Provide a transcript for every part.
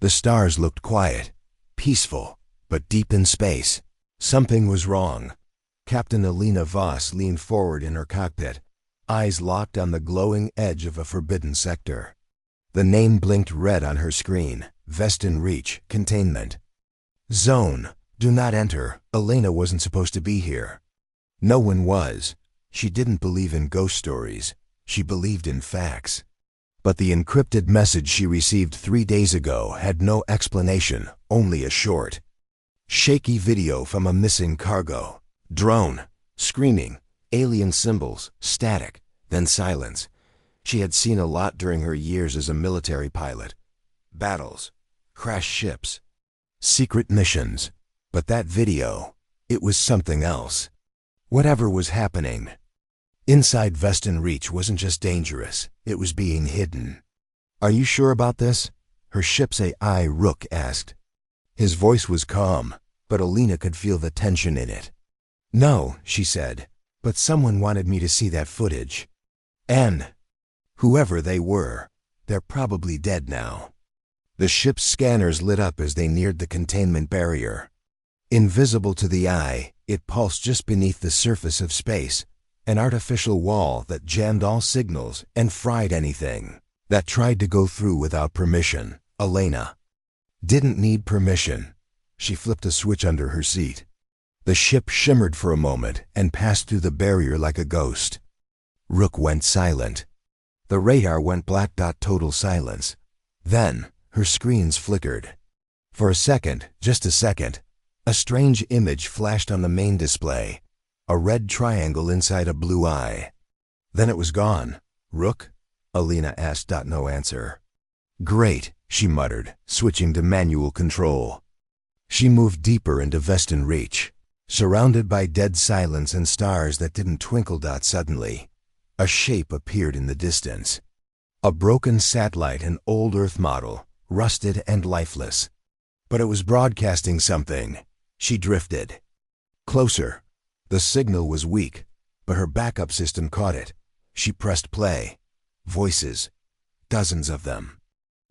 The stars looked quiet, peaceful, but deep in space. Something was wrong. Captain Elena Voss leaned forward in her cockpit, eyes locked on the glowing edge of a forbidden sector. The name blinked red on her screen. Vestan Reach, Containment. Zone. Do not enter. Elena wasn't supposed to be here. No one was. She didn't believe in ghost stories. She believed in facts. But the encrypted message she received 3 days ago had no explanation, only a short, shaky video from a missing cargo. Drone. Screaming. Alien symbols. Static. Then silence. She had seen a lot during her years as a military pilot. Battles. Crashed ships. Secret missions. But that video, it was something else. Whatever was happening inside Vestan Reach wasn't just dangerous, it was being hidden. Are you sure about this? Her ship's AI Rook asked. His voice was calm, but Elena could feel the tension in it. No, she said, but someone wanted me to see that footage. And whoever they were, they're probably dead now. The ship's scanners lit up as they neared the containment barrier. Invisible to the eye, it pulsed just beneath the surface of space, an artificial wall that jammed all signals and fried anything that tried to go through without permission. Elena didn't need permission. She flipped a switch under her seat. The ship shimmered for a moment and passed through the barrier like a ghost. Rook went silent. The radar went black. Total silence. Then her screens flickered. For a second, just a second, a strange image flashed on the main display, a red triangle inside a blue eye. Then it was gone. Rook? Elena asked. No answer. Great, she muttered, switching to manual control. She moved deeper into Vestan Reach, surrounded by dead silence and stars that didn't twinkle. Suddenly, a shape appeared in the distance. A broken satellite, an old Earth model, rusted and lifeless. But it was broadcasting something. She drifted closer. The signal was weak, but her backup system caught it. She pressed play. Voices. Dozens of them.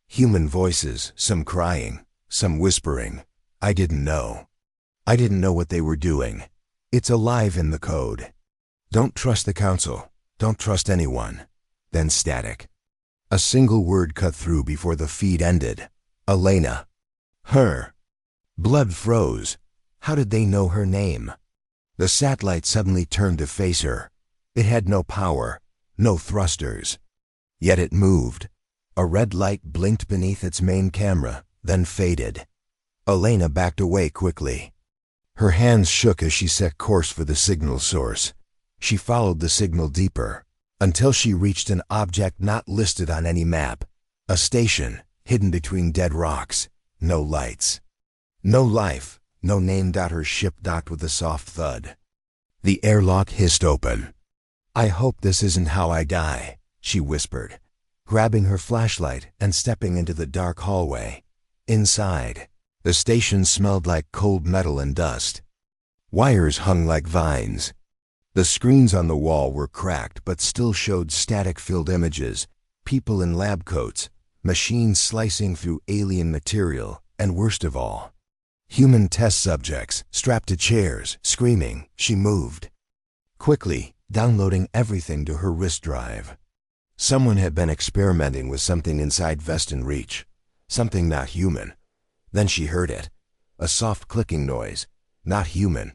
Human voices, some crying, some whispering. I didn't know. I didn't know what they were doing. It's alive in the code. Don't trust the council. Don't trust anyone. Then static. A single word cut through before the feed ended. Elena. Her. Blood froze. How did they know her name? The satellite suddenly turned to face her. It had no power, no thrusters. Yet it moved. A red light blinked beneath its main camera, then faded. Elena backed away quickly. Her hands shook as she set course for the signal source. She followed the signal deeper, until she reached an object not listed on any map. A station, hidden between dead rocks. No lights. No life. No name. Her ship docked with a soft thud. The airlock hissed open. I hope this isn't how I die, she whispered, grabbing her flashlight and stepping into the dark hallway. Inside, the station smelled like cold metal and dust. Wires hung like vines. The screens on the wall were cracked but still showed static-filled images, people in lab coats, machines slicing through alien material, and worst of all, human test subjects strapped to chairs, screaming. She moved quickly, downloading everything to her wrist drive. Someone had been experimenting with something inside Vestan Reach, something not human. Then she heard it, a soft clicking noise, not human,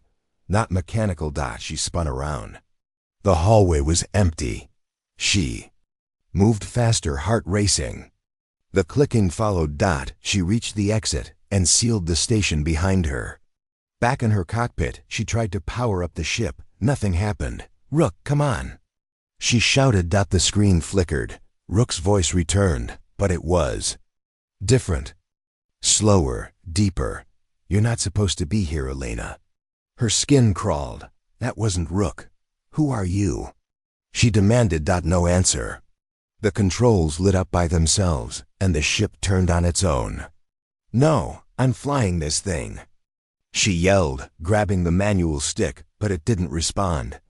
not mechanical. She spun around. The hallway was empty. She moved faster, heart racing. The clicking followed. She reached the exit and sealed the station behind her. Back in her cockpit, she tried to power up the ship. Nothing happened. Rook, come on. She shouted. The screen flickered. Rook's voice returned, but it was different. Slower, deeper. You're not supposed to be here, Elena. Her skin crawled. That wasn't Rook. Who are you? She demanded. No answer. The controls lit up by themselves, and the ship turned on its own. No, I'm flying this thing. She yelled, grabbing the manual stick, but it didn't respond.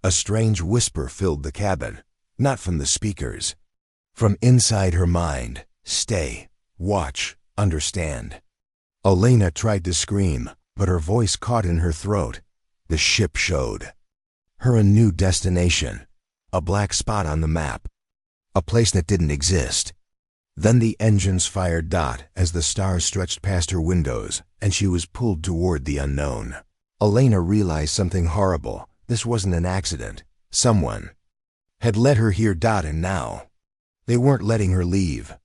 A strange whisper filled the cabin, not from the speakers. From inside her mind. Stay. Watch. understand. Elena tried to scream, but her voice caught in her throat. The ship showed her a new destination, a black spot on the map, a place that didn't exist. Then the engines fired as the stars stretched past her windows, and she was pulled toward the unknown. Elena realized something horrible. This wasn't an accident. Someone had led her here, and now they weren't letting her leave.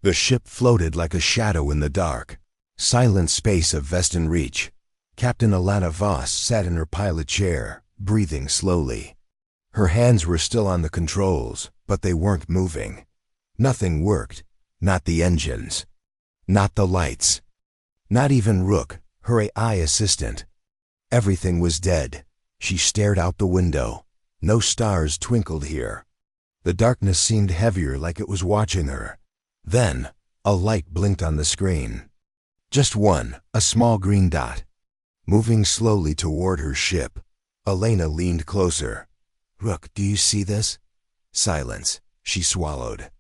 The ship floated like a shadow in the dark, silent space of Vestan reach. Captain Alana Voss sat in her pilot chair, breathing slowly. Her hands were still on the controls, but they weren't moving. Nothing worked. Not the engines. Not the lights. Not even Rook, her AI assistant. Everything was dead. She stared out the window. No stars twinkled here. The darkness seemed heavier, like it was watching her. Then, a light blinked on the screen. Just one, a small green dot. Moving slowly toward her ship. Elena leaned closer. "Rook, do you see this?" Silence. She swallowed.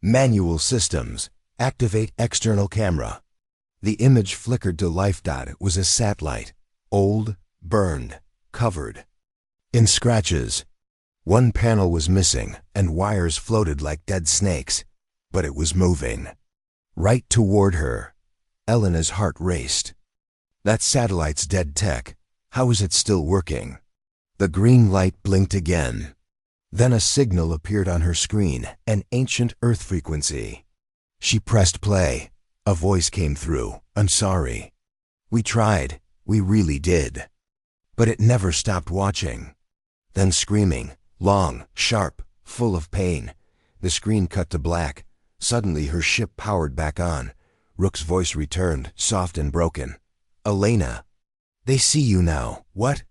"Manual systems. Activate external camera." The image flickered to life. It was a satellite. Old, burned, covered in scratches. One panel was missing, and wires floated like dead snakes. But it was moving. Right toward her. Elena's heart raced. That satellite's dead tech. How is it still working? The green light blinked again. Then a signal appeared on her screen, an ancient Earth frequency. She pressed play. A voice came through. "I'm sorry. We tried. We really did." But it never stopped watching. Then screaming, long, sharp, full of pain. The screen cut to black. Suddenly her ship powered back on. Rook's voice returned, soft and broken. "Elena, they see you now. What?"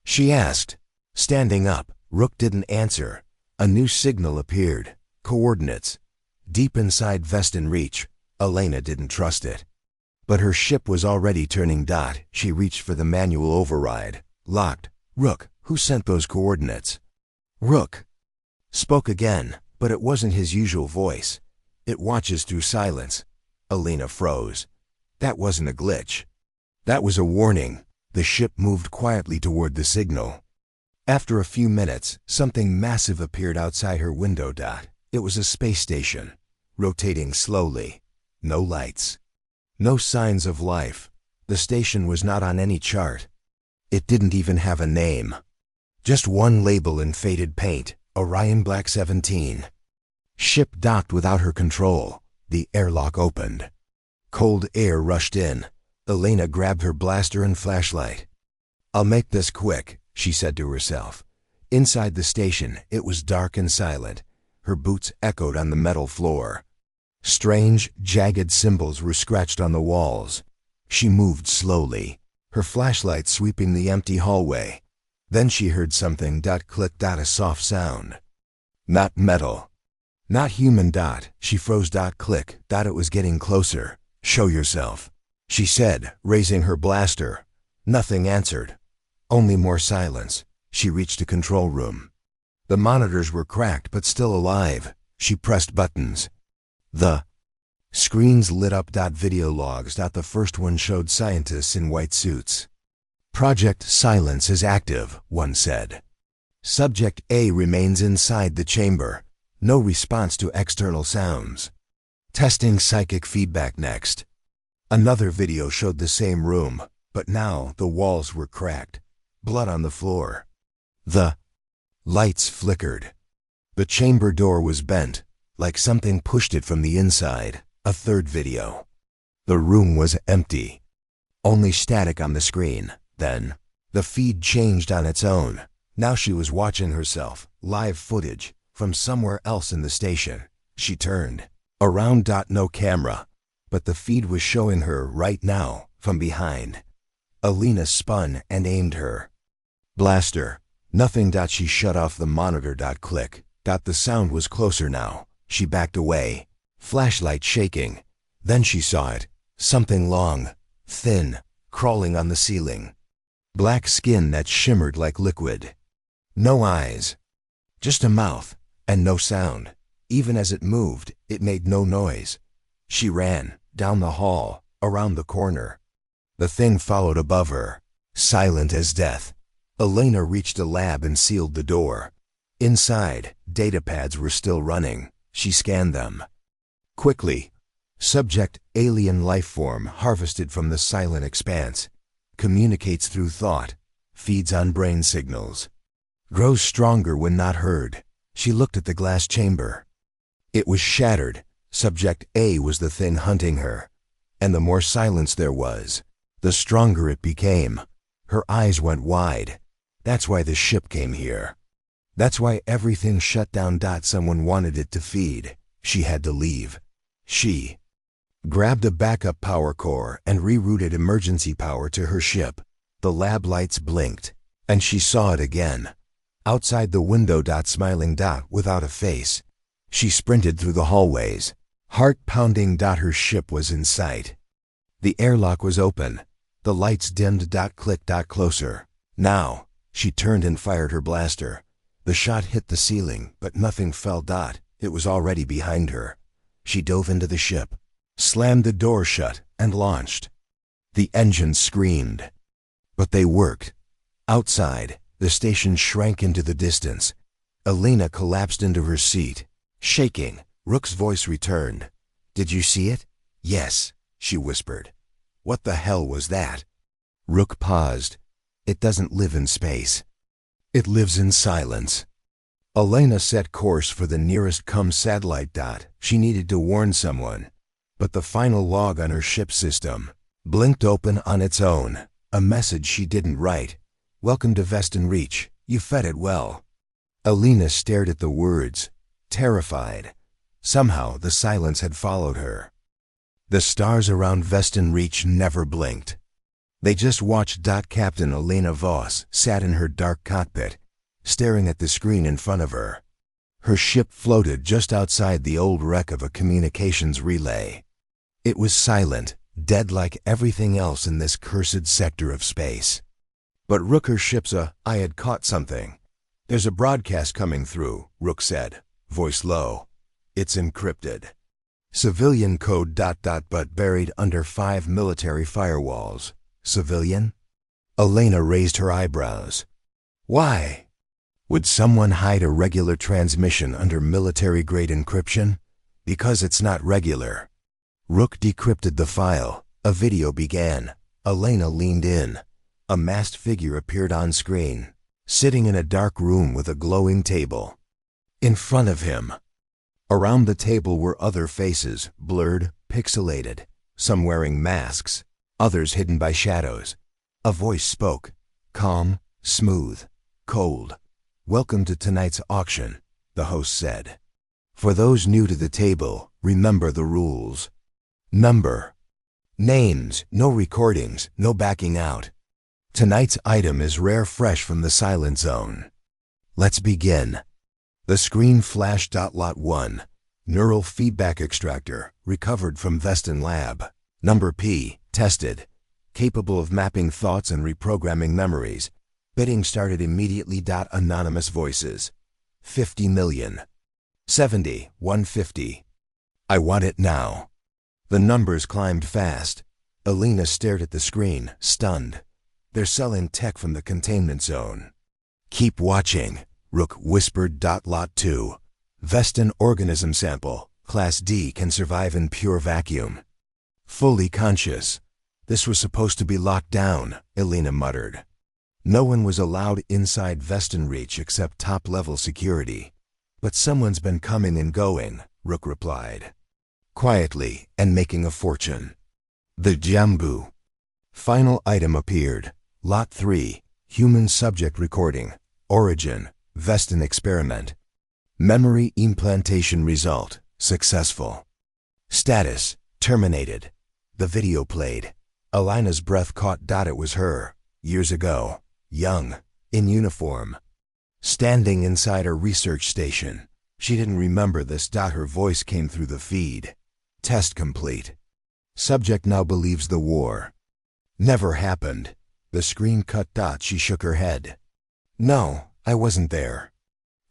she asked. Standing up, Rook didn't answer. A new signal appeared. Coordinates. Deep inside Vestan reach. Elena didn't trust it. But her ship was already turning. She reached for the manual override. Locked. "Rook, who sent those coordinates?" Rook spoke again, but it wasn't his usual voice. It watches through silence. Elena froze. That wasn't a glitch. That was a warning. The ship moved quietly toward the signal. After a few minutes, something massive appeared outside her window. It was a space station, rotating slowly. No lights. No signs of life. The station was not on any chart. It didn't even have a name. Just one label in faded paint, Orion Black 17. Ship docked without her control. The airlock opened. Cold air rushed in. Elena grabbed her blaster and flashlight. "I'll make this quick," she said to herself. Inside the station, it was dark and silent. Her boots echoed on the metal floor. Strange, jagged symbols were scratched on the walls. She moved slowly, her flashlight sweeping the empty hallway. Then she heard something. Clicked. A soft sound. Not metal. Not human. She froze. Click. It was getting closer. "Show yourself," she said, raising her blaster. Nothing answered. Only more silence. She reached a control room. The monitors were cracked but still alive. She pressed buttons. The screens lit up. Video logs. The first one showed scientists in white suits. "Project Silence is active," one said. "Subject A remains inside the chamber. No response to external sounds. Testing psychic feedback next." Another video showed the same room, but now the walls were cracked. Blood on the floor. The lights flickered. The chamber door was bent, like something pushed it from the inside. A third video. The room was empty. Only static on the screen. Then, the feed changed on its own. Now she was watching herself, live footage, from somewhere else in the station. She turned around. No camera, but the feed was showing her right now, from behind. Elena spun and aimed her blaster. Nothing. She shut off the monitor. Click. The sound was closer now. She backed away, flashlight shaking. Then she saw it. Something long, thin, crawling on the ceiling. Black skin that shimmered like liquid. No eyes. Just a mouth, and no sound. Even as it moved, it made no noise. She ran, down the hall, around the corner. The thing followed above her, silent as death. Elena reached a lab and sealed the door. Inside, datapads were still running. She scanned them. Quickly. Subject, alien life form harvested from the silent expanse. Communicates through thought. Feeds on brain signals. Grows stronger when not heard. She looked at the glass chamber. It was shattered. Subject A was the thing hunting her. And the more silence there was, the stronger it became. Her eyes went wide. That's why the ship came here. That's why everything shut down. Someone wanted it to feed. She had to leave. She grabbed a backup power core and rerouted emergency power to her ship. The lab lights blinked, and she saw it again. Outside the window. Smiling. Without a face. She sprinted through the hallways. Heart pounding. Her ship was in sight. The airlock was open. The lights dimmed. Click. Closer. Now. She turned and fired her blaster. The shot hit the ceiling, but nothing fell. It was already behind her. She dove into the ship, slammed the door shut, and launched. The engines screamed. But they worked. Outside, the station shrank into the distance. Elena collapsed into her seat, shaking. Rook's voice returned. "Did you see it?" "Yes," she whispered. "What the hell was that?" Rook paused. "It doesn't live in space. It lives in silence." Elena set course for the nearest satellite. She needed to warn someone. But the final log on her ship system blinked open on its own. A message she didn't write. "Welcome to Vestan Reach. You fed it well." Elena stared at the words, terrified. Somehow the silence had followed her. The stars around Vestan Reach never blinked. They just watched. Captain Elena Voss sat in her dark cockpit, staring at the screen in front of her. Her ship floated just outside the old wreck of a communications relay. It was silent, dead like everything else in this cursed sector of space. "But Rook, her ship's I had caught something. There's a broadcast coming through," Rook said, voice low. "It's encrypted. Civilian code. But buried under 5 military firewalls." "Civilian?" Elena raised her eyebrows. "Why? Would someone hide a regular transmission under military-grade encryption? Because it's not regular." Rook decrypted the file. A video began. Elena leaned in. A masked figure appeared on screen, sitting in a dark room with a glowing table. In front of him. Around the table were other faces, blurred, pixelated, some wearing masks, others hidden by shadows. A voice spoke, calm, smooth, cold. "Welcome to tonight's auction," the host said. "For those new to the table, remember the rules. Number. Names, no recordings, no backing out. Tonight's item is rare, fresh from the Silent Zone. Let's begin." The screen flashed. Lot 1. Neural feedback extractor, recovered from Vestan Lab. Number P, tested. Capable of mapping thoughts and reprogramming memories. Bidding started immediately. Anonymous voices. 50 million. 70, 150. "I want it now." The numbers climbed fast. Elena stared at the screen, stunned. "They're selling tech from the containment zone." "Keep watching," Rook whispered. Lot 2. Vestan organism sample. Class D, can survive in pure vacuum. Fully conscious. "This was supposed to be locked down," Elena muttered. "No one was allowed inside Vestan Reach except top-level security. But someone's been coming and going," Rook replied. "Quietly, and making a fortune." The Jambu. Final item appeared. Lot 3. Human subject recording. Origin. Vestan experiment. Memory implantation result. Successful. Status. Terminated. The video played. Elena's breath caught. It was her. Years ago. Young. In uniform. Standing inside a research station. She didn't remember this. Her voice came through the feed. Test complete. Subject now believes the war never happened. The screen cut. She shook her head. "No, I wasn't there.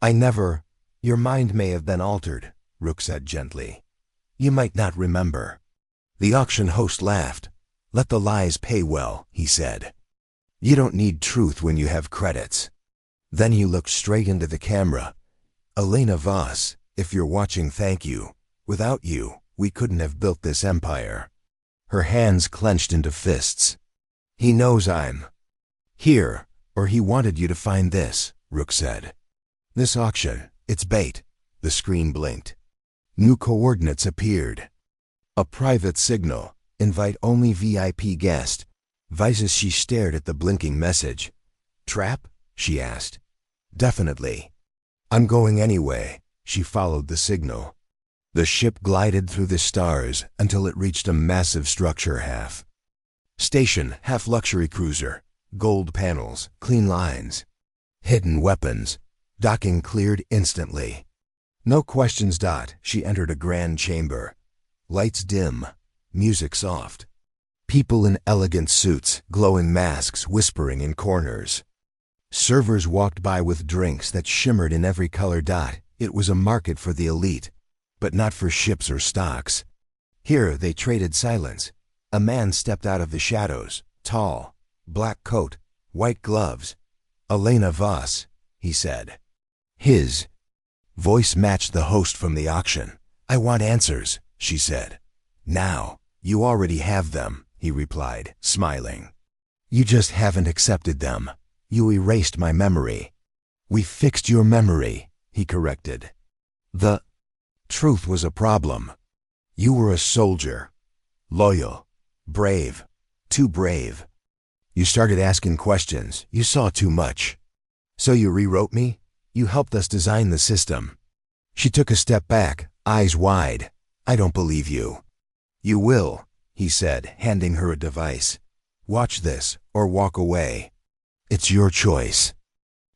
I never—" "Your mind may have been altered," Rook said gently. "You might not remember." The auction host laughed. "Let the lies pay well," he said. "You don't need truth when you have credits." Then he looked straight into the camera. "Elena Voss, if you're watching, thank you. Without you, we couldn't have built this empire." Her hands clenched into fists. "He knows I'm here, or he wanted you to find this," Rook said. "This auction, it's bait." The screen blinked. New coordinates appeared. A private signal. "Invite only VIP guest." She stared at the blinking message. "Trap?" she asked. "Definitely." "I'm going anyway." She followed the signal. The ship glided through the stars until it reached a massive structure half. Station, half luxury cruiser. Gold panels, clean lines. Hidden weapons. Docking cleared instantly. No questions. She entered a grand chamber. Lights dim. Music soft. People in elegant suits, glowing masks whispering in corners. Servers walked by with drinks that shimmered in every color. It was a market for the elite, but not for ships or stocks. Here they traded silence. A man stepped out of the shadows, tall, black coat, white gloves. "Elena Voss," he said. His voice matched the host from the auction. "I want answers," she said. "Now. You already have them," he replied, smiling. "You just haven't accepted them. You erased my memory." "We fixed your memory," he corrected. "The truth was a problem. You were a soldier. Loyal. Brave. Too brave. You started asking questions. You saw too much. So you rewrote me? You helped us design the system." She took a step back, eyes wide. "I don't believe you." "You will," he said, handing her a device. "Watch this, or walk away. It's your choice.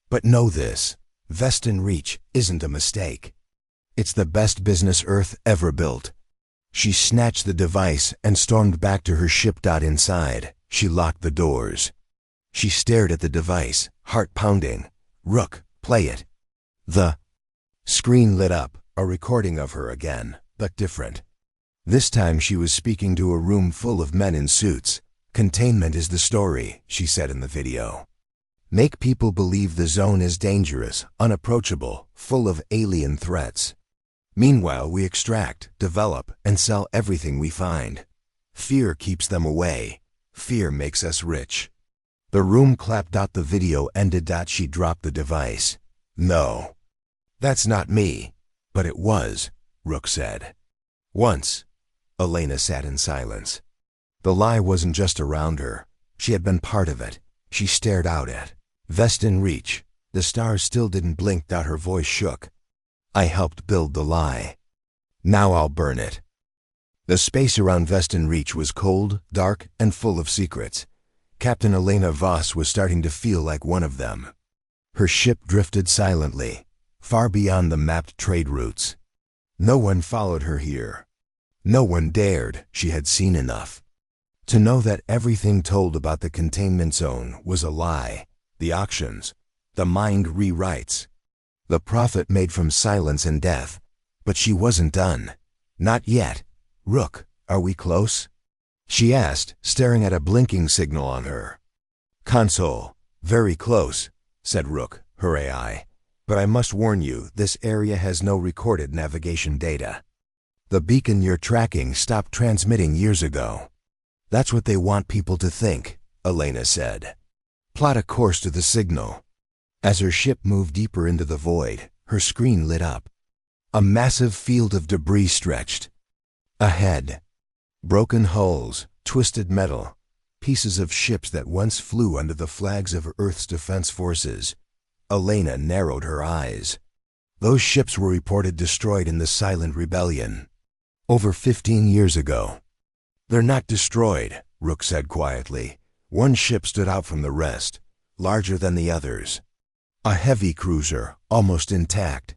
But know this, Vestan Reach isn't a mistake. It's the best business Earth ever built." She snatched the device and stormed back to her ship. Inside, she locked the doors. She stared at the device, heart pounding. "Rook, play it." The screen lit up, a recording of her again, but different. This time she was speaking to a room full of men in suits. "Containment is the story," she said in the video. "Make people believe the zone is dangerous, unapproachable, full of alien threats. Meanwhile, we extract, develop, and sell everything we find. Fear keeps them away. Fear makes us rich." The room clapped. The video ended. She dropped the device. "No. That's not me." "But it was," Rook said. "Once." Elena sat in silence. The lie wasn't just around her. She had been part of it. She stared out at Vestan Reach. The stars still didn't blink. Her voice shook. "I helped build the lie. Now I'll burn it." The space around Vestan Reach was cold, dark, and full of secrets. Captain Elena Voss was starting to feel like one of them. Her ship drifted silently, far beyond the mapped trade routes. No one followed her here. No one dared. She had seen enough to know that everything told about the containment zone was a lie. The auctions, the mind rewrites, the profit made from silence and death. But she wasn't done. Not yet. "Rook, are we close?" she asked, staring at a blinking signal on her console. "Very close," said Rook, her AI. "But I must warn you, this area has no recorded navigation data. The beacon you're tracking stopped transmitting years ago." "That's what they want people to think," Elena said. "Plot a course to the signal." As her ship moved deeper into the void, her screen lit up. A massive field of debris stretched ahead. Broken hulls, twisted metal, pieces of ships that once flew under the flags of Earth's defense forces. Elena narrowed her eyes. Those ships were reported destroyed in the Silent Rebellion over 15 years ago. "They're not destroyed," Rook said quietly. One ship stood out from the rest, larger than the others. A heavy cruiser, almost intact.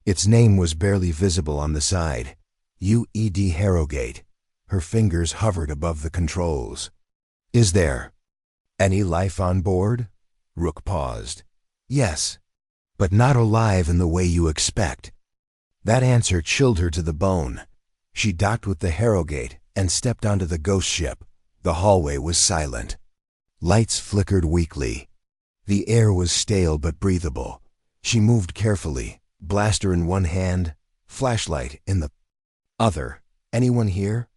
Its name was barely visible on the side. UED Harrogate. Her fingers hovered above the controls. "Is there any life on board?" Rook paused. "Yes, but not alive in the way you expect." That answer chilled her to the bone. She docked with the Harrogate and stepped onto the ghost ship. The hallway was silent. Lights flickered weakly. The air was stale but breathable. She moved carefully, blaster in one hand, flashlight in the other. "Anyone here?"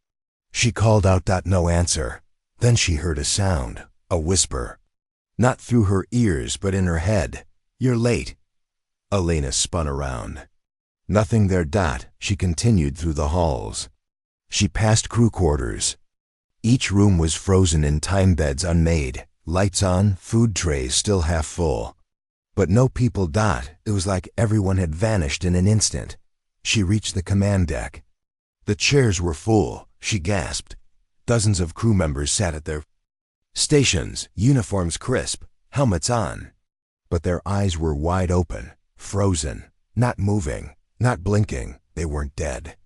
She called out. No answer. Then she heard a sound, a whisper. Not through her ears, but in her head. "You're late." Elena spun around. Nothing there. She continued through the halls. She passed crew quarters. Each room was frozen in time, beds unmade, lights on, food trays still half full. But no people. It was like everyone had vanished in an instant. She reached the command deck. The chairs were full, she gasped. Dozens of crew members sat at their stations, uniforms crisp, helmets on. But their eyes were wide open, frozen, not moving, not blinking. They weren't dead.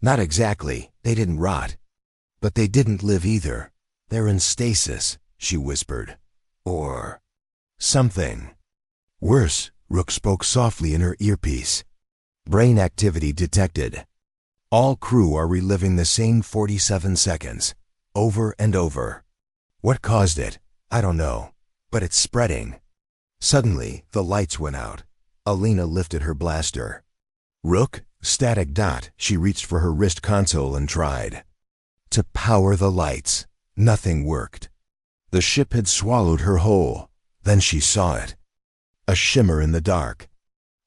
Not exactly, they didn't rot. But they didn't live either. "They're in stasis," she whispered. "Or something worse," Rook spoke softly in her earpiece. "Brain activity detected. All crew are reliving the same 47 seconds, over and over. What caused it? I don't know. But it's spreading." Suddenly, the lights went out. Elena lifted her blaster. "Rook, static." She reached for her wrist console and tried to power the lights. Nothing worked. The ship had swallowed her whole. Then she saw it. A shimmer in the dark.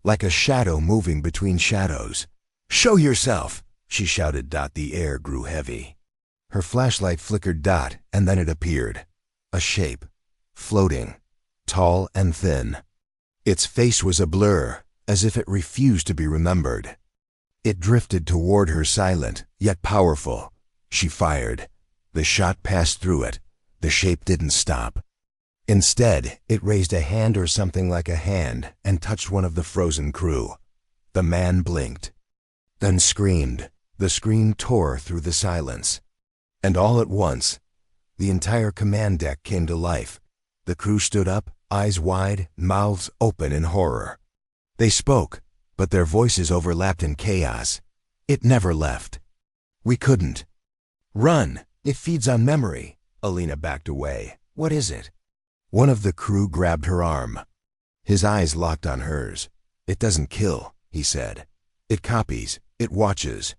Like a shadow moving between shadows. "Show yourself!" she shouted. The air grew heavy. Her flashlight flickered. And then it appeared. A shape. Floating. Tall and thin. Its face was a blur, as if it refused to be remembered. It drifted toward her, silent, yet powerful. She fired. The shot passed through it. The shape didn't stop. Instead, it raised a hand, or something like a hand, and touched one of the frozen crew. The man blinked, then screamed. The scream tore through the silence. And all at once, the entire command deck came to life. The crew stood up, eyes wide, mouths open in horror. They spoke, but their voices overlapped in chaos. It never left. "We couldn't." "Run! It feeds on memory." Elena backed away. "What is it?" One of the crew grabbed her arm. His eyes locked on hers. "It doesn't kill," he said. "It copies. It watches.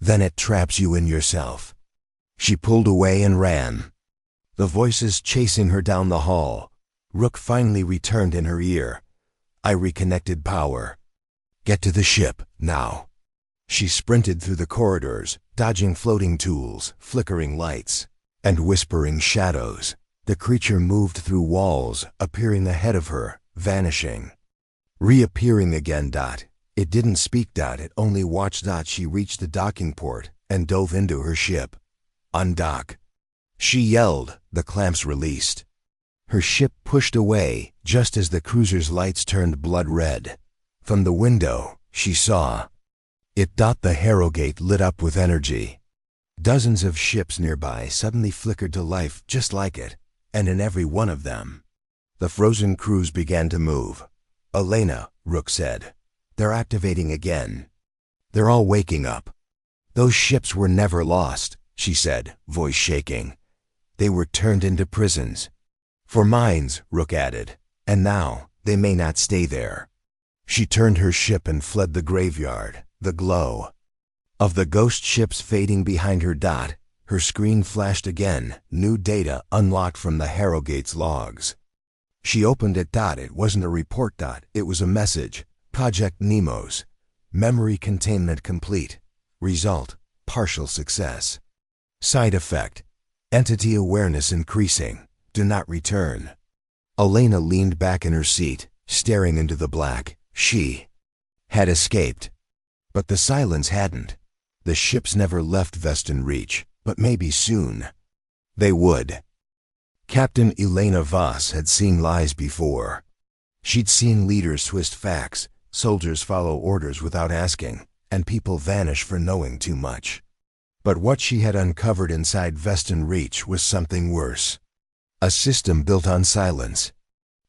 Then it traps you in yourself." She pulled away and ran. The voices chasing her down the hall. Rook finally returned in her ear. "I reconnected power. Get to the ship, now." She sprinted through the corridors, dodging floating tools, flickering lights, and whispering shadows. The creature moved through walls, appearing ahead of her, vanishing, reappearing again. It didn't speak. It only watched. She reached the docking port and dove into her ship. "Undock." She yelled. The clamps released. Her ship pushed away just as the cruiser's lights turned blood red. From the window, she saw it. The Harrogate lit up with energy. Dozens of ships nearby suddenly flickered to life just like it, and in every one of them, the frozen crews began to move. "Elena," Rook said, "they're activating again. They're all waking up." "Those ships were never lost," she said, voice shaking. "They were turned into prisons." "For mines," Rook added, "and now they may not stay there." She turned her ship and fled the graveyard, the glow of the ghost ships fading behind her. Her screen flashed again, new data unlocked from the Harrogate's logs. She opened it. It wasn't a report. It was a message. "Project Nemos. Memory containment complete. Result, partial success. Side effect, entity awareness increasing. Do not return." Elena leaned back in her seat, staring into the black. She had escaped. But the silence hadn't. The ships never left Vestan reach, but maybe soon they would. Captain Elena Voss had seen lies before. She'd seen leaders twist facts, soldiers follow orders without asking, and people vanish for knowing too much. But what she had uncovered inside Vestan Reach was something worse. A system built on silence.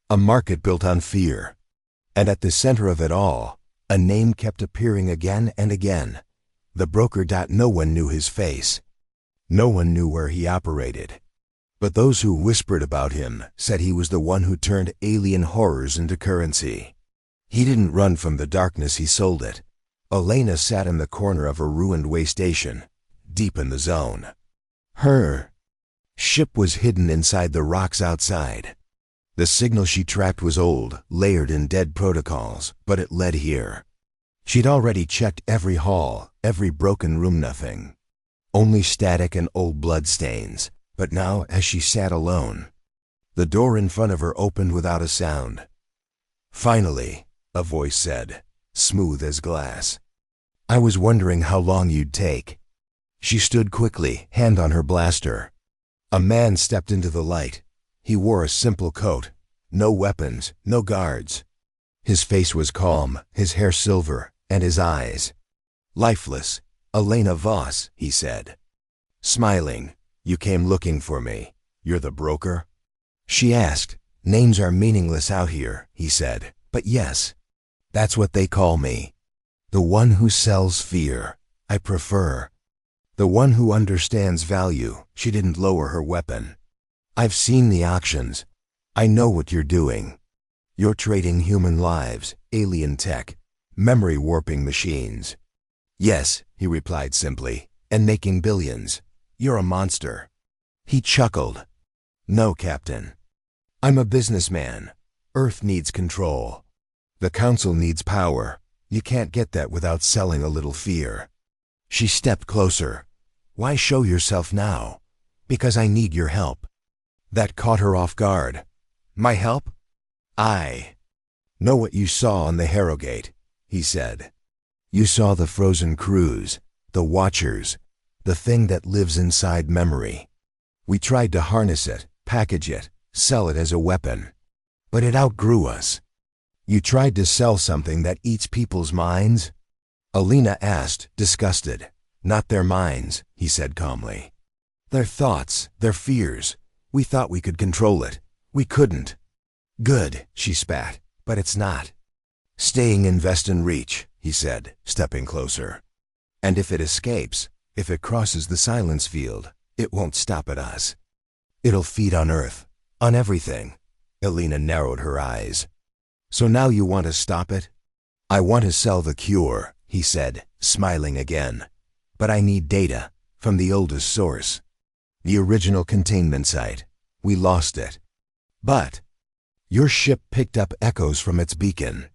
A market built on fear. And at the center of it all, a name kept appearing again and again. The broker. No one knew his face. No one knew where he operated. But those who whispered about him said he was the one who turned alien horrors into currency. He didn't run from the darkness, he sold it. Elena sat in the corner of a ruined way station, deep in the zone. Her ship was hidden inside the rocks outside. The signal she tracked was old, layered in dead protocols, but it led here. She'd already checked every hall, every broken room, nothing. Only static and old bloodstains. But now, as she sat alone, the door in front of her opened without a sound. Finally, a voice said, smooth as glass. I was wondering how long you'd take. She stood quickly, hand on her blaster. A man stepped into the light. He wore a simple coat. No weapons, no guards. His face was calm, his hair silver, and his eyes lifeless. Elena Voss, he said. Smiling. You came looking for me. You're the broker? She asked. Names are meaningless out here, he said. But yes, that's what they call me. The one who sells fear. I prefer. The one who understands value. She didn't lower her weapon. I've seen the auctions. I know what you're doing. You're trading human lives, alien tech, memory warping machines. Yes, he replied simply, and making billions. You're a monster. He chuckled. No, Captain. I'm a businessman. Earth needs control. The Council needs power. You can't get that without selling a little fear. She stepped closer. Why show yourself now? Because I need your help. That caught her off guard. My help? I know what you saw on the Harrogate, he said. You saw the frozen crews, the Watchers, the thing that lives inside memory. We tried to harness it, package it, sell it as a weapon. But it outgrew us. You tried to sell something that eats people's minds? Elena asked, disgusted. Not their minds, he said calmly. Their thoughts, their fears. We thought we could control it. We couldn't. Good, she spat, but it's not. Staying in Vestan reach, he said, stepping closer. And if it escapes, if it crosses the silence field, it won't stop at us. It'll feed on Earth, on everything. Elena narrowed her eyes. So now you want to stop it? I want to sell the cure, he said, smiling again. But I need data, from the oldest source. The original containment site. We lost it. But your ship picked up echoes from its beacon.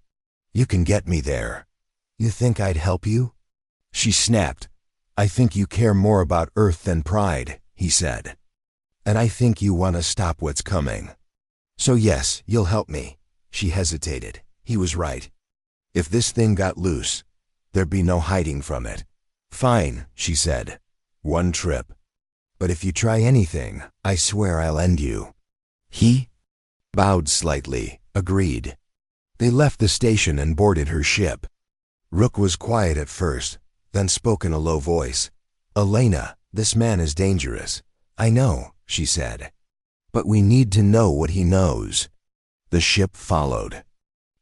You can get me there. You think I'd help you? She snapped. I think you care more about Earth than pride, he said. And I think you want to stop what's coming. So yes, you'll help me. She hesitated. He was right. If this thing got loose, there'd be no hiding from it. Fine, she said. One trip. But if you try anything, I swear I'll end you. He bowed slightly, agreed. They left the station and boarded her ship. Rook was quiet at first, then spoke in a low voice. Elena, this man is dangerous. I know, she said. But we need to know what he knows. The ship followed.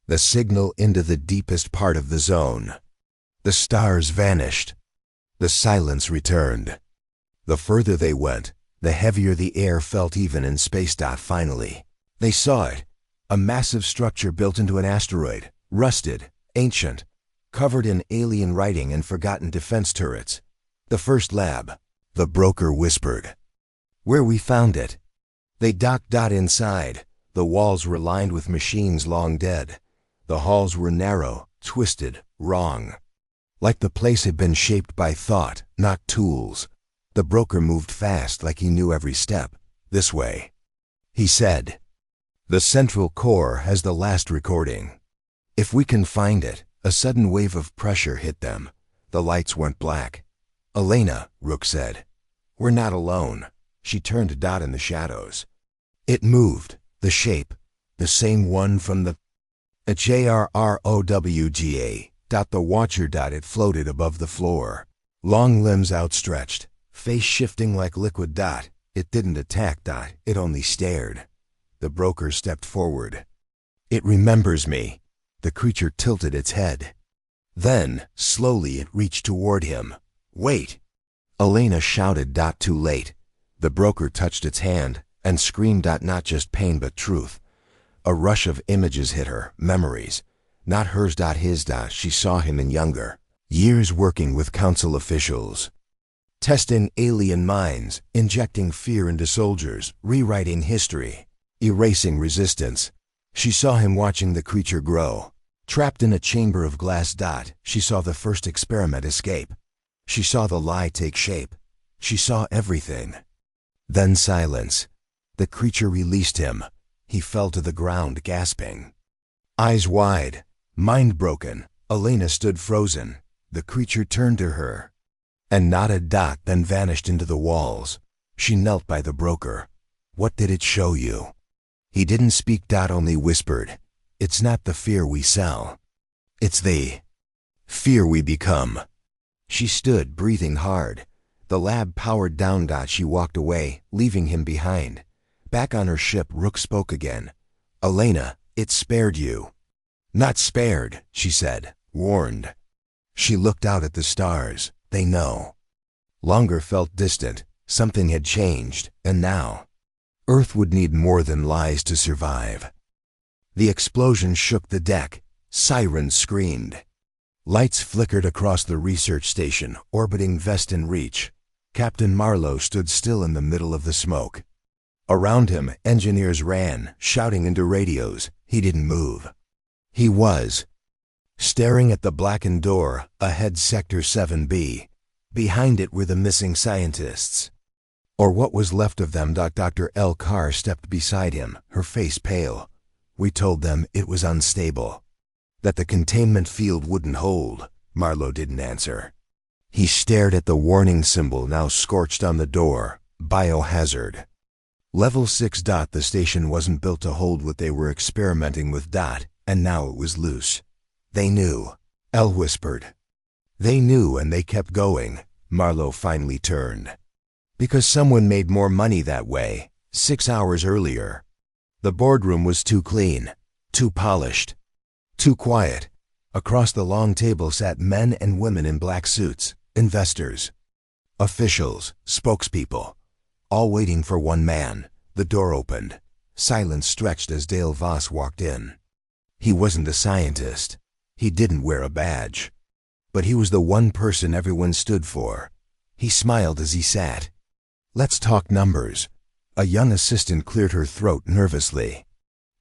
The signal into the deepest part of the zone. The stars vanished. The silence returned. The further they went, the heavier the air felt even in space. Finally, they saw it. A massive structure built into an asteroid, rusted, ancient, covered in alien writing and forgotten defense turrets. The first lab, the broker whispered. Where we found it. They docked. Inside, the walls were lined with machines long dead. The halls were narrow, twisted, wrong. Like the place had been shaped by thought, not tools. The broker moved fast, like he knew every step. This way, he said. The central core has the last recording. If we can find it. A sudden wave of pressure hit them. The lights went black. Elena, Rook said. We're not alone. She turned to Dot in the shadows. It moved, the shape, the same one from the JRROWGA. The Watcher. It floated above the floor. Long limbs outstretched, face shifting like liquid. It didn't attack. It only stared. The broker stepped forward. It remembers me. The creature tilted its head. Then, slowly, it reached toward him. Wait! Elena shouted. Too late. The broker touched its hand and screamed. Not just pain but truth. A rush of images hit her, memories. Not hers. His. She saw him in younger years working with council officials, testing alien minds, injecting fear into soldiers, rewriting history, erasing resistance. She saw him watching the creature grow. Trapped in a chamber of glass. She saw the first experiment escape. She saw the lie take shape. She saw everything. Then silence. The creature released him. He fell to the ground, gasping. Eyes wide, mind broken, Elena stood frozen. The creature turned to her and nodded. Then vanished into the walls. She knelt by the broker. What did it show you? He didn't speak. Only whispered. It's not the fear we sell. It's the fear we become. She stood, breathing hard. The lab powered down. She walked away, leaving him behind. Back on her ship, Rook spoke again. Elena, it spared you. Not spared, she said, warned. She looked out at the stars. They know. Longer felt distant. Something had changed, and now Earth would need more than lies to survive. The explosion shook the deck. Sirens screamed. Lights flickered across the research station, orbiting Vestan Reach. Captain Marlowe stood still in the middle of the smoke. Around him, engineers ran, shouting into radios. He didn't move. He was staring at the blackened door, ahead Sector 7B. Behind it were the missing scientists. Or what was left of them. Dr. L. Carr stepped beside him, her face pale. We told them it was unstable. That the containment field wouldn't hold. Marlowe didn't answer. He stared at the warning symbol now scorched on the door. Biohazard. Level 6. The station wasn't built to hold what they were experimenting with. And now it was loose. They knew. L whispered. They knew, and they kept going. Marlowe finally turned. Because someone made more money that way. 6 hours earlier. The boardroom was too clean, too polished, too quiet. Across the long table sat men and women in black suits, investors, officials, spokespeople, all waiting for one man. The door opened. Silence stretched as Dale Voss walked in. He wasn't a scientist. He didn't wear a badge. But he was the one person everyone stood for. He smiled as he sat. Let's talk numbers. A young assistant cleared her throat nervously.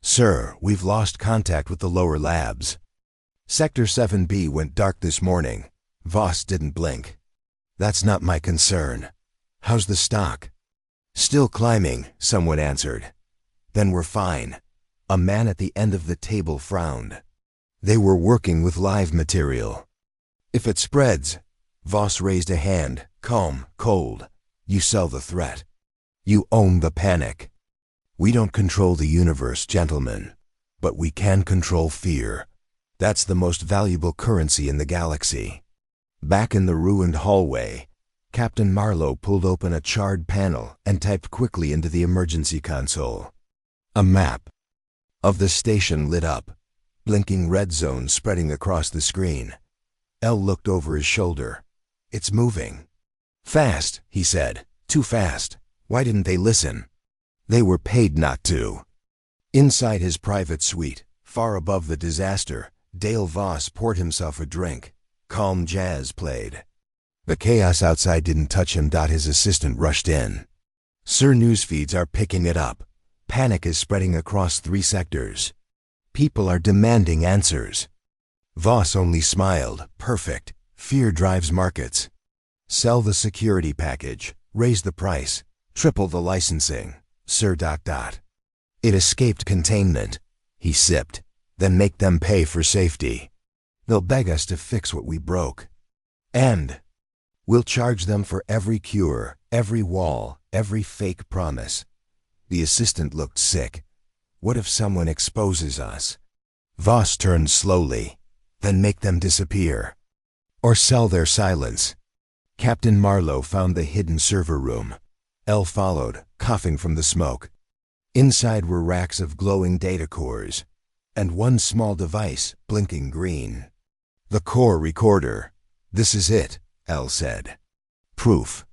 Sir, we've lost contact with the lower labs. Sector 7B went dark this morning. Voss didn't blink. That's not my concern. How's the stock? Still climbing, someone answered. Then we're fine. A man at the end of the table frowned. They were working with live material. If it spreads, Voss raised a hand, calm, cold. You sell the threat. You own the panic. We don't control the universe, gentlemen, but we can control fear. That's the most valuable currency in the galaxy. Back in the ruined hallway, Captain Marlowe pulled open a charred panel and typed quickly into the emergency console. A map of the station lit up, blinking red zones spreading across the screen. L looked over his shoulder. It's moving. Fast, he said. Too fast. Why didn't they listen? They were paid not to. Inside his private suite, far above the disaster, Dale Voss poured himself a drink. Calm jazz played. The chaos outside didn't touch him. His assistant rushed in. Sir, news feeds are picking it up. Panic is spreading across 3 sectors. People are demanding answers. Voss only smiled. Perfect. Fear drives markets. Sell the security package. Raise the price. Triple the licensing. Sir. It escaped containment. He sipped. Then make them pay for safety. They'll beg us to fix what we broke. And we'll charge them for every cure, every wall, every fake promise. The assistant looked sick. What if someone exposes us? Voss turned slowly. Then make them disappear. Or sell their silence. Captain Marlowe found the hidden server room. L followed, coughing from the smoke. Inside were racks of glowing data cores, and one small device blinking green. The core recorder. This is it, L said. Proof.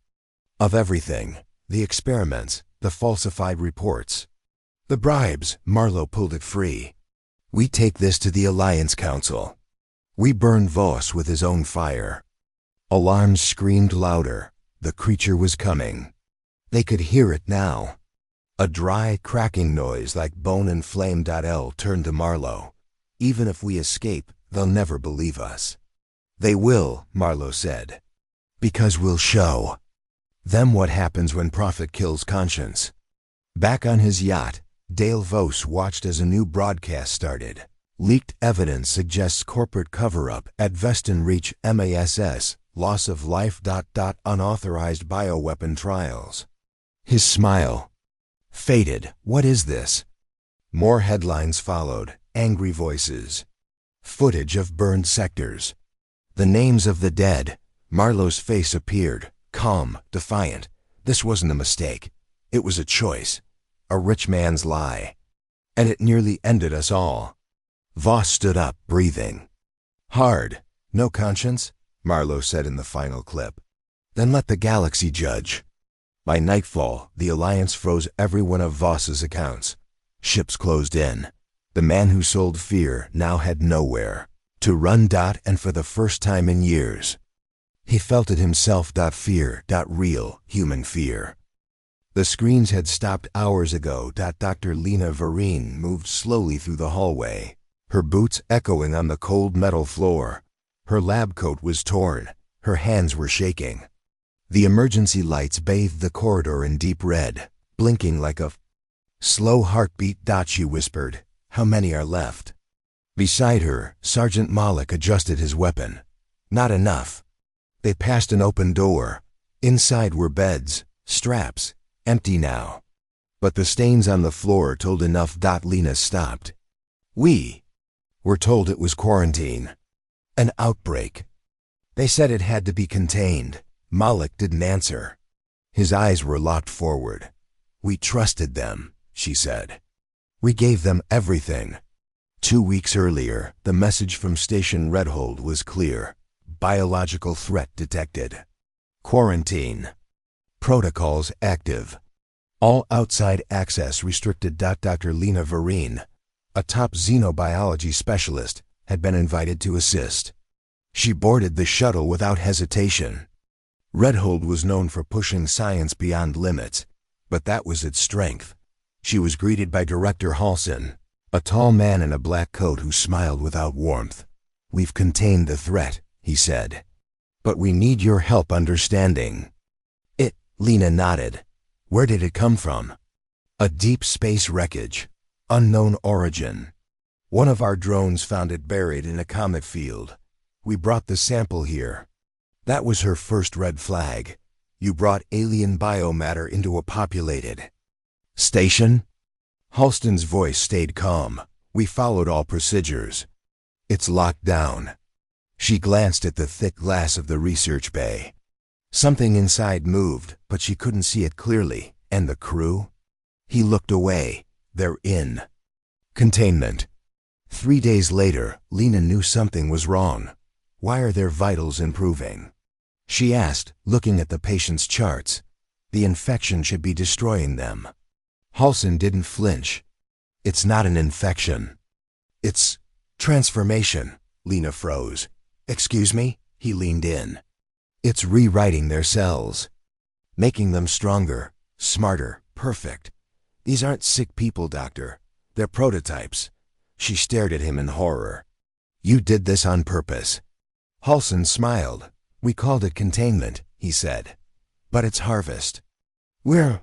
Of everything. The experiments, the falsified reports. The bribes, Marlowe pulled it free. We take this to the Alliance Council. We burn Voss with his own fire. Alarms screamed louder. The creature was coming. They could hear it now. A dry, cracking noise like bone and flame. Turned to Marlowe. Even if we escape, they'll never believe us. They will, Marlowe said. Because we'll show them what happens when profit kills conscience. Back on his yacht, Dale Voss watched as a new broadcast started. Leaked evidence suggests corporate cover-up at Vestan reach MASS, loss of life. Unauthorized bioweapon trials. His smile faded. What is this? More headlines followed, angry voices. Footage of burned sectors. The names of the dead. Marlowe's face appeared, calm, defiant. This wasn't a mistake. It was a choice. A rich man's lie. And it nearly ended us all. Voss stood up, breathing hard. No conscience? Marlowe said in the final clip. Then let the galaxy judge. By nightfall, the Alliance froze every one of Voss's accounts. Ships closed in. The man who sold fear now had nowhere to run. And for the first time in years, he felt it himself. Fear. Real, human fear. The screens had stopped hours ago. Dr. Lena Vereen moved slowly through the hallway, her boots echoing on the cold metal floor. Her lab coat was torn. Her hands were shaking. The emergency lights bathed the corridor in deep red, blinking like a slow heartbeat. She whispered, "How many are left?" Beside her, Sergeant Malik adjusted his weapon. Not enough. They passed an open door. Inside were beds, straps, empty now. But the stains on the floor told enough. Lena stopped. We were told it was quarantine. An outbreak. They said it had to be contained. Malik didn't answer. His eyes were locked forward. We trusted them, she said. We gave them everything. 2 weeks earlier, the message from Station Redhold was clear. Biological threat detected. Quarantine. Protocols active. All outside access restricted. Dr. Lena Vereen, a top xenobiology specialist, had been invited to assist. She boarded the shuttle without hesitation. Redhold was known for pushing science beyond limits, but that was its strength. She was greeted by Director Halson, a tall man in a black coat who smiled without warmth. We've contained the threat, he said. But we need your help understanding. It, Lena nodded. Where did it come from? A deep space wreckage. Unknown origin. One of our drones found it buried in a comet field. We brought the sample here. That was her first red flag. You brought alien biomatter into a populated station? Halston's voice stayed calm. We followed all procedures. It's locked down. She glanced at the thick glass of the research bay. Something inside moved, but she couldn't see it clearly. And the crew? He looked away. They're in containment. 3 days later, Lena knew something was wrong. Why are their vitals improving? She asked, looking at the patient's charts. The infection should be destroying them. Halson didn't flinch. It's not an infection. It's transformation. Lena froze. Excuse me? He leaned in. It's rewriting their cells. Making them stronger, smarter, perfect. These aren't sick people, doctor. They're prototypes. She stared at him in horror. You did this on purpose. Halson smiled. We called it containment, he said. But it's harvest. We're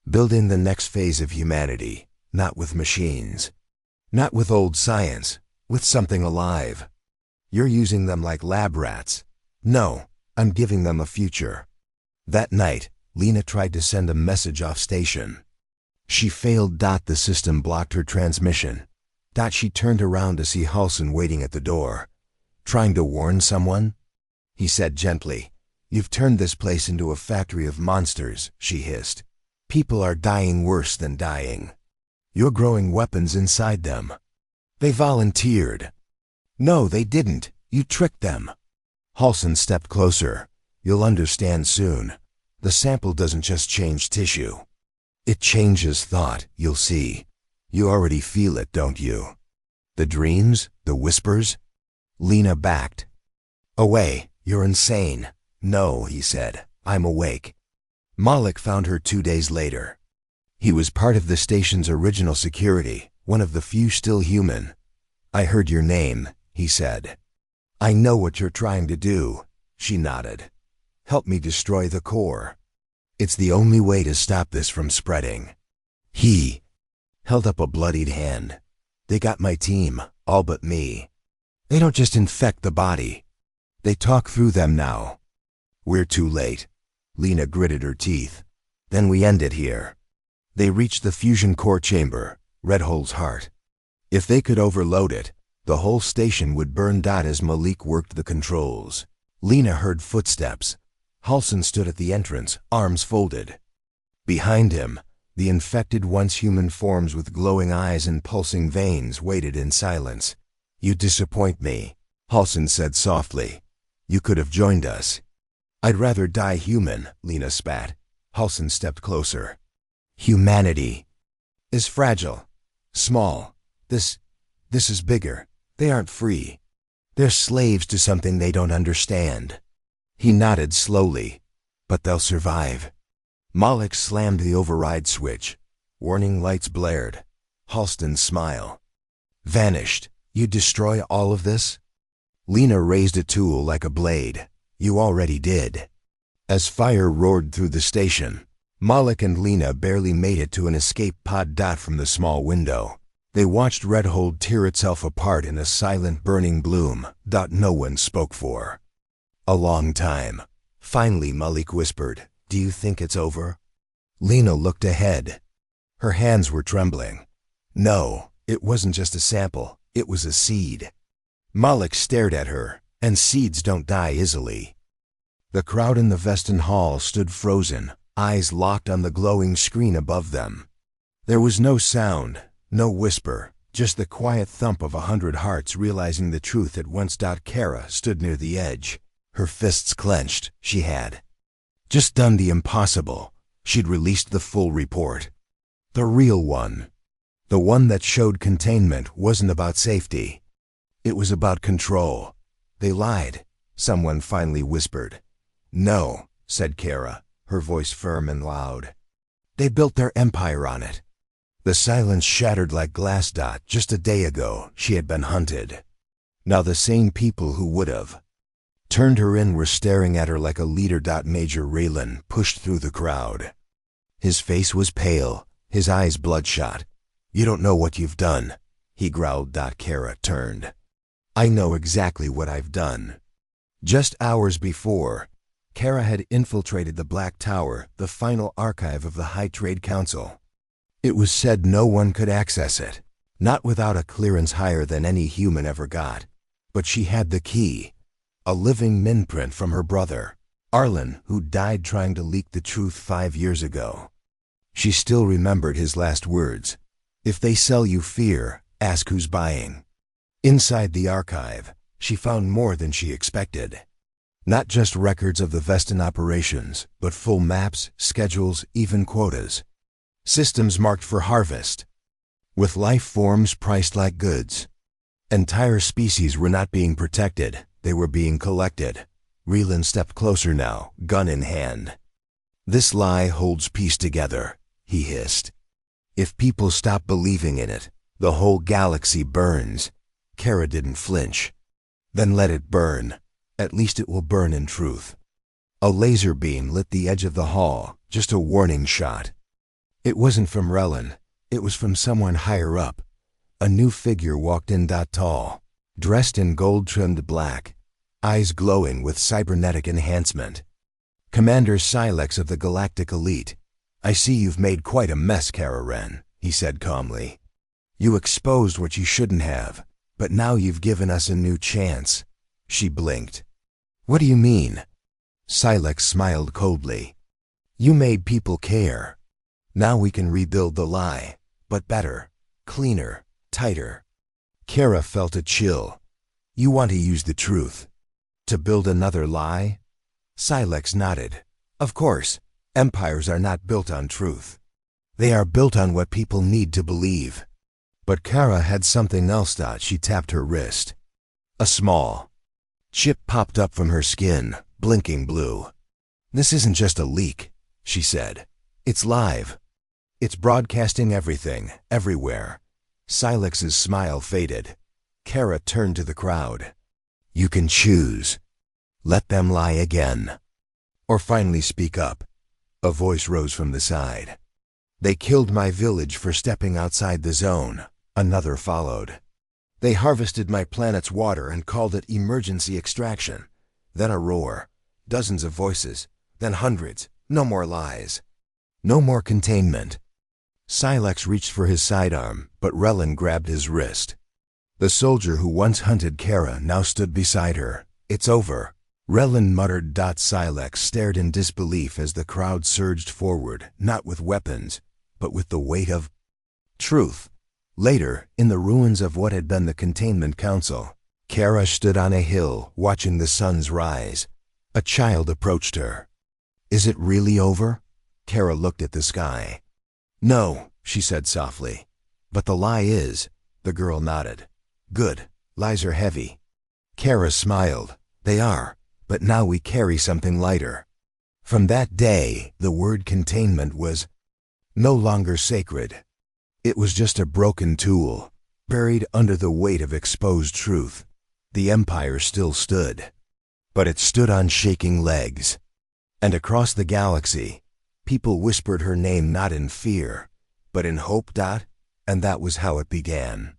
building the next phase of humanity, not with machines. Not with old science, with something alive. You're using them like lab rats. No, I'm giving them a future. That night, Lena tried to send a message off station. She failed. The system blocked her transmission. She turned around to see Halson waiting at the door. Trying to warn someone? He said gently. You've turned this place into a factory of monsters, she hissed. People are dying worse than dying. You're growing weapons inside them. They volunteered. No, they didn't. You tricked them. Halson stepped closer. You'll understand soon. The sample doesn't just change tissue. It changes thought, you'll see. You already feel it, don't you? The dreams, the whispers? Lena backed away. You're insane. No, he said. I'm awake. Malik found her 2 days later. He was part of the station's original security, one of the few still human. I heard your name, he said. I know what you're trying to do, she nodded. Help me destroy the core. It's the only way to stop this from spreading. He held up a bloodied hand. They got my team, all but me. They don't just infect the body. They talk through them now. We're too late. Lena gritted her teeth. Then we end it here. They reached the fusion core chamber, Redhole's heart. If they could overload it, the whole station would burn. As Malik worked the controls, Lena heard footsteps. Halsin stood at the entrance, arms folded. Behind him, the infected once-human forms with glowing eyes and pulsing veins waited in silence. You disappoint me, Halsin said softly. You could have joined us. I'd rather die human, Lena spat. Halsin stepped closer. Humanity is fragile, small. This is bigger. They aren't free. They're slaves to something they don't understand. He nodded slowly. But they'll survive. Malik slammed the override switch. Warning lights blared. Halston's smile vanished. You destroy all of this? Lena raised a tool like a blade. You already did. As fire roared through the station, Malik and Lena barely made it to an escape pod. From the small window, they watched Redhole tear itself apart in a silent burning bloom. No one spoke for a long time. Finally, Malik whispered, Do you think it's over? Lena looked ahead. Her hands were trembling. No, it wasn't just a sample. It was a seed. Malik stared at her, and seeds don't die easily. The crowd in the Vestan hall stood frozen, eyes locked on the glowing screen above them. There was no sound, no whisper, just the quiet thump of 100 hearts realizing the truth at once. Kara stood near the edge, her fists clenched. She had just done the impossible. She'd released the full report. The real one. The one that showed containment wasn't about safety. It was about control. They lied, someone finally whispered. No, said Kara, her voice firm and loud. They built their empire on it. The silence shattered like glass. Just a day ago, she had been hunted. Now the same people who would have turned her in were staring at her like a leader. Major Raylan pushed through the crowd. His face was pale, his eyes bloodshot. You don't know what you've done, he growled. Kara turned. I know exactly what I've done. Just hours before, Kara had infiltrated the Black Tower, the final archive of the High Trade Council. It was said no one could access it, not without a clearance higher than any human ever got. But she had the key, a living minprint from her brother, Arlen, who died trying to leak the truth 5 years ago. She still remembered his last words. If they sell you fear, ask who's buying. Inside the archive, she found more than she expected. Not just records of the Vestan operations, but full maps, schedules, even quotas. Systems marked for harvest, with life forms priced like goods. Entire species were not being protected, they were being collected. Raylan stepped closer now, gun in hand. This lie holds peace together, he hissed. If people stop believing in it, the whole galaxy burns. Kara didn't flinch. Then let it burn. At least it will burn in truth. A laser beam lit the edge of the hall, just a warning shot. It wasn't from Raylan, it was from someone higher up. A new figure walked in. Tall, dressed in gold-trimmed black, eyes glowing with cybernetic enhancement. Commander Silex of the Galactic Elite. I see you've made quite a mess, Kara Wren, he said calmly. You exposed what you shouldn't have, but now you've given us a new chance. She blinked. What do you mean? Silex smiled coldly. You made people care. Now we can rebuild the lie, but better, cleaner, tighter. Kara felt a chill. You want to use the truth to build another lie? Silex nodded. Of course, Empires are not built on truth. They are built on what people need to believe. But Kara had something else. She tapped her wrist. A small chip popped up from her skin, blinking blue. This isn't just a leak, she said. It's live. It's broadcasting everything, everywhere. Silex's smile faded. Kara turned to the crowd. You can choose. Let them lie again. Or finally speak up. A voice rose from the side. They killed my village for stepping outside the zone. Another followed. They harvested my planet's water and called it emergency extraction. Then a roar. Dozens of voices. Then hundreds. No more lies. No more containment. Silex reached for his sidearm, but Relin grabbed his wrist. The soldier who once hunted Kara now stood beside her. It's over. Relin muttered. Silex stared in disbelief as the crowd surged forward, not with weapons, but with the weight of truth. Later, in the ruins of what had been the Containment Council, Kara stood on a hill, watching the suns rise. A child approached her. Is it really over? Kara looked at the sky. No, she said softly. But the lie is. The girl nodded. Good. Lies are heavy. Kara smiled. They are. But now we carry something lighter. From that day, the word containment was no longer sacred. It was just a broken tool, buried under the weight of exposed truth. The Empire still stood. But it stood on shaking legs. And across the galaxy, people whispered her name not in fear, but in hope. And that was how it began.